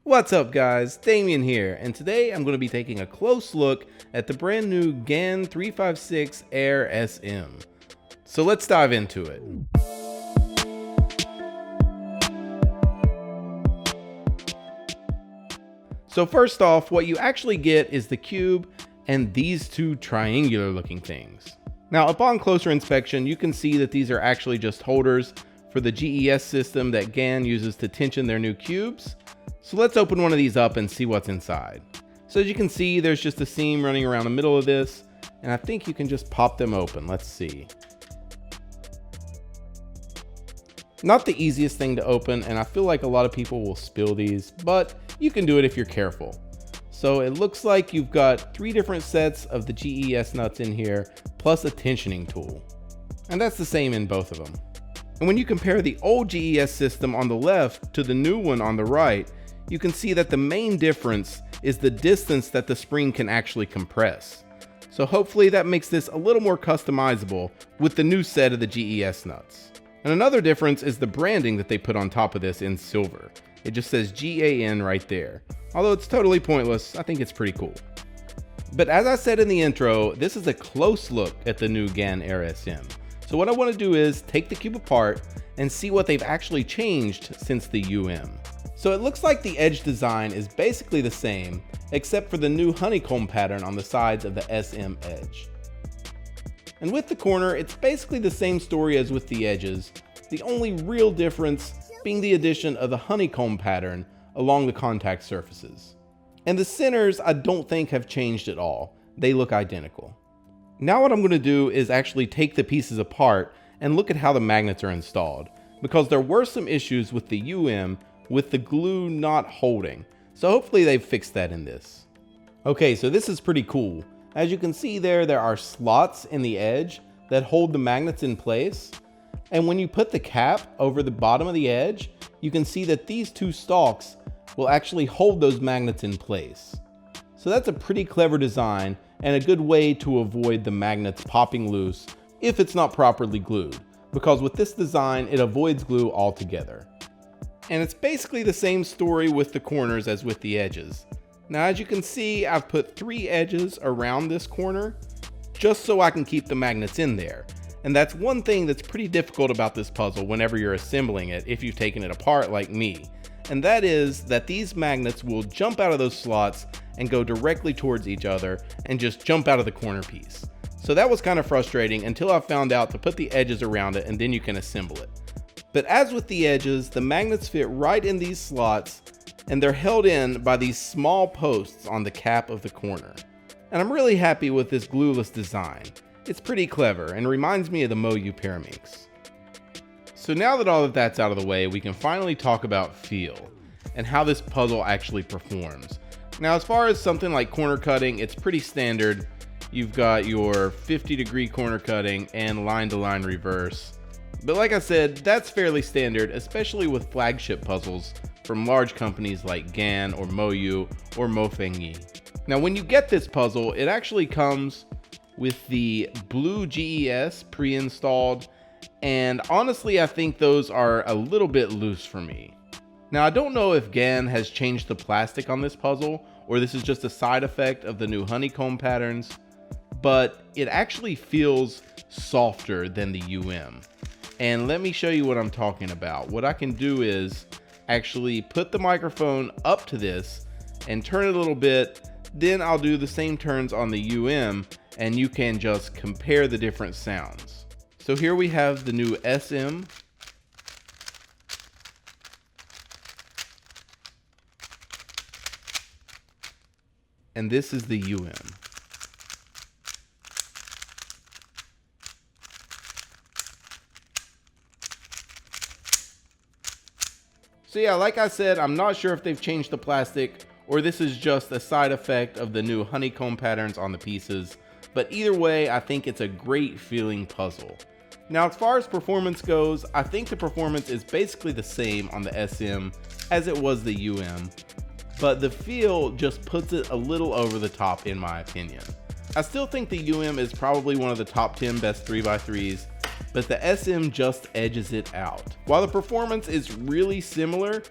What's up guys, Damien here, and today I'm going to be taking a close look at the brand new GAN356 Air SM. So let's dive into it. So first off, what you actually get is the cube and these two triangular looking things. Now upon closer inspection, you can see that these are actually just holders for the GES system that GAN uses to tension their new cubes. So let's open one of these up and see what's inside. So as you can see, there's just a seam running around the middle of this, and I think you can just pop them open. Let's see. Not the easiest thing to open, and I feel like a lot of people will spill these, but you can do it if you're careful. So it looks like you've got 3 different sets of the GES nuts in here, plus a tensioning tool. And that's the same in both of them. And when you compare the old GES system on the left to the new one on the right, you can see that the main difference is the distance that the spring can actually compress. So hopefully that makes this a little more customizable with the new set of the GES nuts. And another difference is the branding that they put on top of this in silver. It just says GAN right there. Although it's totally pointless, I think it's pretty cool. But as I said in the intro, this is a close look at the new GAN Air SM. So what I want to do is take the cube apart and see what they've actually changed since the UM. So it looks like the edge design is basically the same, except for the new honeycomb pattern on the sides of the SM edge. And with the corner, it's basically the same story as with the edges, the only real difference being the addition of the honeycomb pattern along the contact surfaces. And the centers I don't think have changed at all, they look identical. Now what I'm going to do is actually take the pieces apart and look at how the magnets are installed, because there were some issues with the UM with the glue not holding, so hopefully they've fixed that in this. Okay, so this is pretty cool. As you can see there are slots in the edge that hold the magnets in place, and when you put the cap over the bottom of the edge, you can see that these 2 stalks will actually hold those magnets in place. So that's a pretty clever design and a good way to avoid the magnets popping loose if it's not properly glued, because with this design it avoids glue altogether. And it's basically the same story with the corners as with the edges. Now as you can see, I've put 3 edges around this corner just so I can keep the magnets in there. And that's one thing that's pretty difficult about this puzzle whenever you're assembling it if you've taken it apart like me. And that is that these magnets will jump out of those slots and go directly towards each other and just jump out of the corner piece. So that was kind of frustrating until I found out to put the edges around it and then you can assemble it. But as with the edges, the magnets fit right in these slots and they're held in by these small posts on the cap of the corner. And I'm really happy with this glueless design. It's pretty clever and reminds me of the MoYu Pyraminx. So now that all of that's out of the way, we can finally talk about feel and how this puzzle actually performs. Now as far as something like corner cutting, it's pretty standard. You've got your 50-degree corner cutting and line-to-line reverse. But like I said, that's fairly standard, especially with flagship puzzles from large companies like GAN or MoYu or Mofengyi. Now when you get this puzzle, it actually comes with the blue GES pre-installed, and honestly I think those are a little bit loose for me. Now I don't know if GAN has changed the plastic on this puzzle or this is just a side effect of the new honeycomb patterns, but it actually feels softer than the UM. And let me show you what I'm talking about. What I can do is actually put the microphone up to this and turn it a little bit, then I'll do the same turns on the UM and you can just compare the different sounds. So here we have the new SM. And this is the UM. So yeah, like I said, I'm not sure if they've changed the plastic or this is just a side effect of the new honeycomb patterns on the pieces, but either way, I think it's a great feeling puzzle. Now as far as performance goes, I think the performance is basically the same on the SM as it was the UM, but the feel just puts it a little over the top in my opinion. I still think the UM is probably one of the top 10 best 3x3s, but the SM just edges it out. While the performance is really similar,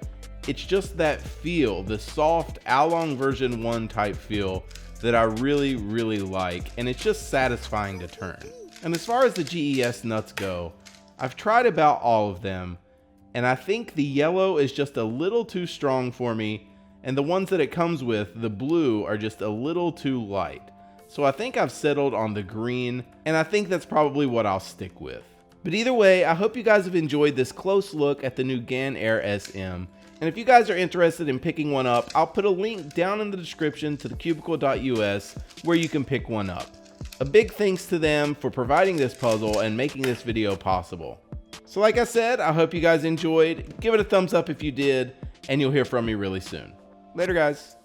It's just that feel, the soft Along version 1 type feel that I really, really like, and it's just satisfying to turn. And as far as the GES nuts go, I've tried about all of them, and I think the yellow is just a little too strong for me, and the ones that it comes with, the blue, are just a little too light. So I think I've settled on the green, and I think that's probably what I'll stick with. But either way, I hope you guys have enjoyed this close look at the new GAN Air SM. And if you guys are interested in picking one up, I'll put a link down in the description to the cubicle.us where you can pick one up. A big thanks to them for providing this puzzle and making this video possible. So like I said, I hope you guys enjoyed. Give it a thumbs up if you did, and you'll hear from me really soon. Later, guys.